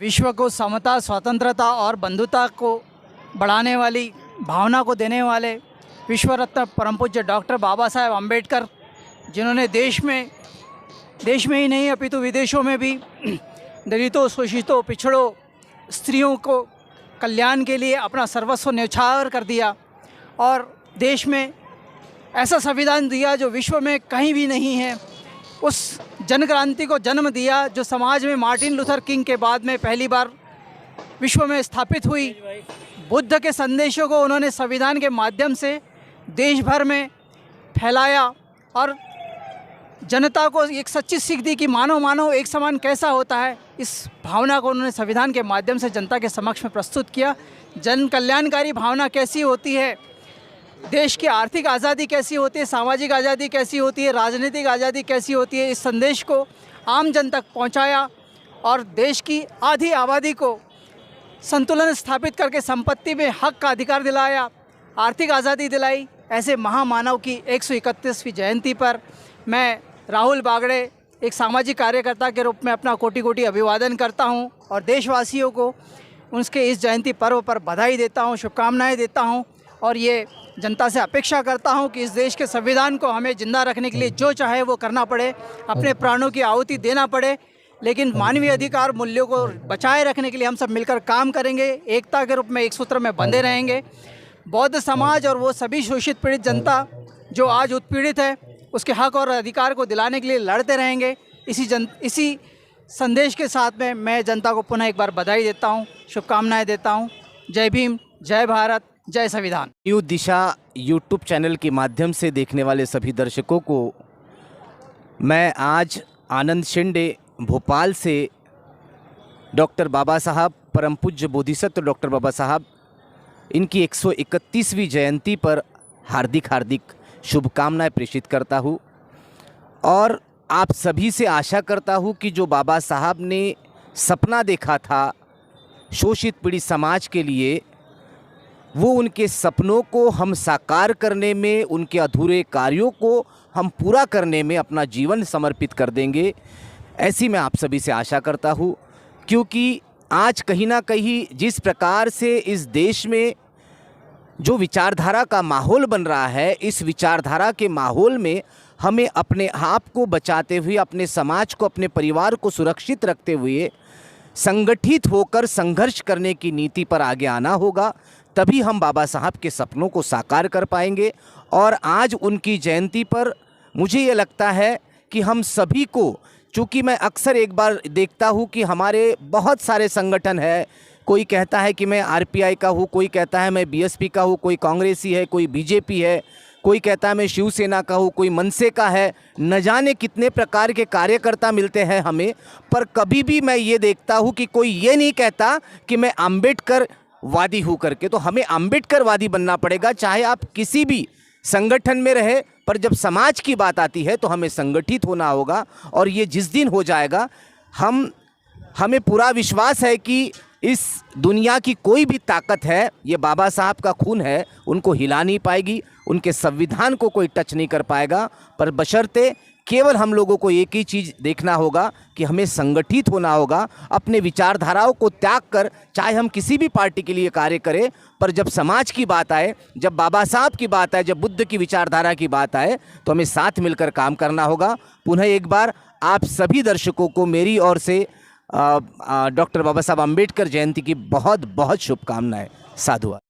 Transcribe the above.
विश्व को समता, स्वतंत्रता और बंधुता को बढ़ाने वाली भावना को देने वाले विश्व रत्न परम पूज्य डॉक्टर बाबा साहेब अम्बेडकर, जिन्होंने देश में ही नहीं अपितु विदेशों में भी दलितों, शोषितों, पिछड़ों, स्त्रियों को कल्याण के लिए अपना सर्वस्व न्यौछावर कर दिया और देश में ऐसा संविधान दिया जो विश्व में कहीं भी नहीं है। उस जन क्रांति को जन्म दिया जो समाज में मार्टिन लूथर किंग के बाद में पहली बार विश्व में स्थापित हुई। बुद्ध के संदेशों को उन्होंने संविधान के माध्यम से देश भर में फैलाया और जनता को एक सच्ची सीख दी कि मानव एक समान कैसा होता है। इस भावना को उन्होंने संविधान के माध्यम से जनता के समक्ष में प्रस्तुत किया। जन कल्याणकारी भावना कैसी होती है, देश की आर्थिक आज़ादी कैसी होती है, सामाजिक आज़ादी कैसी होती है, राजनीतिक आज़ादी कैसी होती है, इस संदेश को आम जन तक पहुंचाया और देश की आधी आबादी को संतुलन स्थापित करके संपत्ति में हक का अधिकार दिलाया, आर्थिक आज़ादी दिलाई। ऐसे महामानव की 131वीं जयंती पर मैं राहुल बागड़े एक सामाजिक कार्यकर्ता के रूप में अपना कोटि कोटि अभिवादन करता हूं और देशवासियों को उसके इस जयंती पर्व पर बधाई देता हूं, शुभकामनाएं देता हूं और ये जनता से अपेक्षा करता हूं कि इस देश के संविधान को हमें जिंदा रखने के लिए जो चाहे वो करना पड़े, अपने प्राणों की आहुति देना पड़े, लेकिन मानवीय अधिकार मूल्यों को बचाए रखने के लिए हम सब मिलकर काम करेंगे, एकता के रूप में एक सूत्र में बंधे रहेंगे। बौद्ध समाज और वो सभी शोषित पीड़ित जनता जो आज उत्पीड़ित है उसके हक और अधिकार को दिलाने के लिए लड़ते रहेंगे। इसी संदेश के साथ में मैं जनता को पुनः एक बार बधाई देता हूँ, शुभकामनाएं देता हूँ। जय भीम, जय भारत, जय संविधान। न्यू दिशा यूट्यूब चैनल के माध्यम से देखने वाले सभी दर्शकों को मैं आज आनंद शिंदे भोपाल से डॉक्टर बाबा साहब परम पूज्य बोधिसत्व डॉक्टर बाबा साहब इनकी 131वीं जयंती पर हार्दिक शुभकामनाएं प्रेषित करता हूँ और आप सभी से आशा करता हूँ कि जो बाबा साहब ने सपना देखा था शोषित पीड़ित समाज के लिए, वो उनके सपनों को हम साकार करने में, उनके अधूरे कार्यों को हम पूरा करने में अपना जीवन समर्पित कर देंगे, ऐसी मैं आप सभी से आशा करता हूँ। क्योंकि आज कहीं ना कहीं जिस प्रकार से इस देश में जो विचारधारा का माहौल बन रहा है, इस विचारधारा के माहौल में हमें अपने आप को बचाते हुए, अपने समाज को, अपने परिवार को सुरक्षित रखते हुए संगठित होकर संघर्ष करने की नीति पर आगे आना होगा। तभी हम बाबा साहब के सपनों को साकार कर पाएंगे। और आज उनकी जयंती पर मुझे ये लगता है कि हम सभी को, चूँकि मैं अक्सर एक बार देखता हूँ कि हमारे बहुत सारे संगठन है, कोई कहता है कि मैं आरपीआई का हूँ, कोई कहता है मैं बीएसपी का हूँ, कोई कांग्रेसी है, कोई बीजेपी है, कोई कहता है मैं शिवसेना का हूँ, कोई मनसे का है, न जाने कितने प्रकार के कार्यकर्ता मिलते हैं हमें। पर कभी भी मैं ये देखता हूँ कि कोई ये नहीं कहता कि मैं अम्बेडकर वादी हूँ करके। तो हमें अम्बेडकर वादी बनना पड़ेगा, चाहे आप किसी भी संगठन में रहे, पर जब समाज की बात आती है तो हमें संगठित होना होगा। और ये जिस दिन हो जाएगा, हमें पूरा विश्वास है कि इस दुनिया की कोई भी ताकत है, ये बाबा साहब का खून है, उनको हिला नहीं पाएगी, उनके संविधान को कोई टच नहीं कर पाएगा। पर बशर्ते केवल हम लोगों को एक ही चीज़ देखना होगा कि हमें संगठित होना होगा, अपने विचारधाराओं को त्याग कर, चाहे हम किसी भी पार्टी के लिए कार्य करें, पर जब समाज की बात आए, जब बाबा साहब की बात आए, जब बुद्ध की विचारधारा की बात आए, तो हमें साथ मिलकर काम करना होगा। पुनः एक बार आप सभी दर्शकों को मेरी ओर से डॉक्टर बाबा साहब अम्बेडकर जयंती की बहुत शुभकामनाएं। साधुवाद।